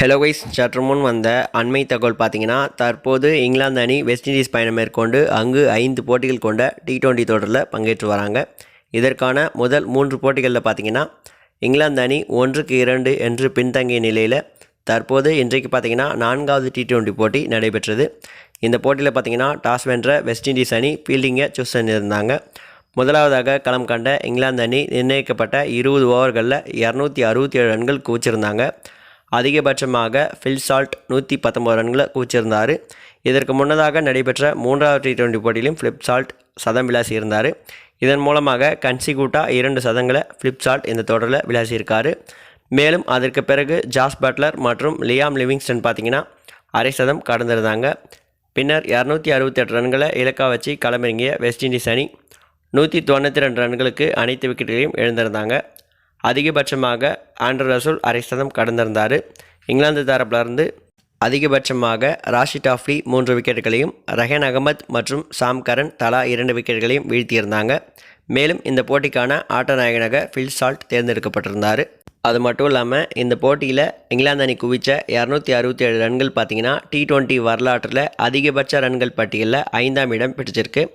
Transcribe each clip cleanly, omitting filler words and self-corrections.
Hello guys, சற்று முன் வந்த அண்மை தகவல் பார்த்தீங்கன்னா, தற்போது இங்கிலாந்து அணி வெஸ்ட் இண்டீஸ் பயணம் மேற்கொண்டு அங்கு 5 போட்டிகள் கொண்ட T20 தொடரில் பங்கேற்று வராங்க. இதற்கான முதல் 3 போட்டிகளில் பார்த்தீங்கன்னா, இங்கிலாந்து அணி 1-2 என்று பின்தங்கிய நிலையில் தற்போது இன்றைக்கு பார்த்தீங்கன்னா 4வது T20 போட்டி நடைபெற்றது. இந்த போட்டியில் பார்த்தீங்கன்னா டாஸ் வென்ற வெஸ்ட் இண்டீஸ் அணி ஃபீல்டிங்கை சூஸ் பண்ணியிருந்தாங்க. முதலாவதாக களம் கண்ட இங்கிலாந்து அணி நிர்ணயிக்கப்பட்ட 20 ஓவர்களில் 267 ரன்கள் குவிச்சிருந்தாங்க. அதிகபட்சமாக ஃபில் சால்ட் 119 ரன்களை குவிச்சிருந்தார். இதற்கு முன்னதாக நடைபெற்ற 3வது T20 போட்டியிலும் ஃபிலிப் சால்ட் சதம் விளாசியிருந்தார். இதன் மூலமாக கன்சிக்யூட்டாக 2 சதங்களை ஃபிலிப் சால்ட் இந்த தொடரில் விளாசியிருக்காரு. மேலும் அதற்கு பிறகு ஜாஸ் பட்லர் மற்றும் லியாம் லிவிங்ஸ்டன் பார்த்திங்கன்னா அரை சதம் கடந்திருந்தாங்க. பின்னர் 268 ரன்களை இலக்கா வச்சு களமிறங்கிய வெஸ்ட் இண்டீஸ் அணி 192 ரன்களுக்கு அனைத்து விக்கெட்டுகளையும் இழந்திருந்தாங்க. அதிகபட்சமாக ஆண்ட்ரூ ரசூல் அரை சதம் கடந்திருந்தார். இங்கிலாந்து தரப்பிலிருந்து அதிகபட்சமாக ராஷித் ஆஃப்லி 3 விக்கெட்டுகளையும், ரஹான் அகமத் மற்றும் சாம் கரன் தலா 2 விக்கெட்டுகளையும் வீழ்த்தியிருந்தாங்க. மேலும் இந்த போட்டிக்கான ஆட்ட நாயகனாக ஃபில் சால்ட் தேர்ந்தெடுக்கப்பட்டிருந்தார். அது மட்டும் இல்லாமல் இந்த போட்டியில் இங்கிலாந்து அணி குவிச்ச 267 ரன்கள் பார்த்திங்கன்னா T20 வரலாற்றில் அதிகபட்ச ரன்கள் பட்டியலில் 5ஆம் இடம் பிடிச்சிருக்கு.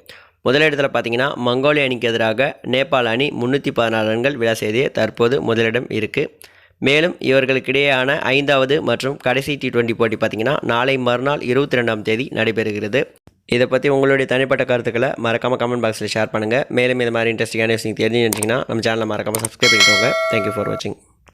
முதலிடத்தில் பார்த்தீங்கன்னா மங்கோலிய அணிக்கு எதிராக நேபாள அணி 316 ரன்கள் விளாசியதே தற்போது முதலிடம் இருக்குது. மேலும் இவர்களுக்கிடையேயான 5வது மற்றும் கடைசி T20 போட்டி பார்த்திங்கன்னா நாளை மறுநாள் 22ஆம் தேதி நடைபெறுகிறது. இதை பற்றி உங்களுடைய தனிப்பட்ட கருத்துக்களை மறக்காமல் கமெண்ட் பாக்ஸில் ஷேர் பண்ணுங்கள். மேலும் இது மாதிரி இன்ட்ரெஸ்டிங்கான விஷயம் தெரிஞ்சு நினச்சிங்கன்னா நம்ம சேனலை மறக்காமல் சப்ஸ்கிரைப் பண்ணிக்கோங்க. தேங்க்யூ ஃபார் வாட்சிங்.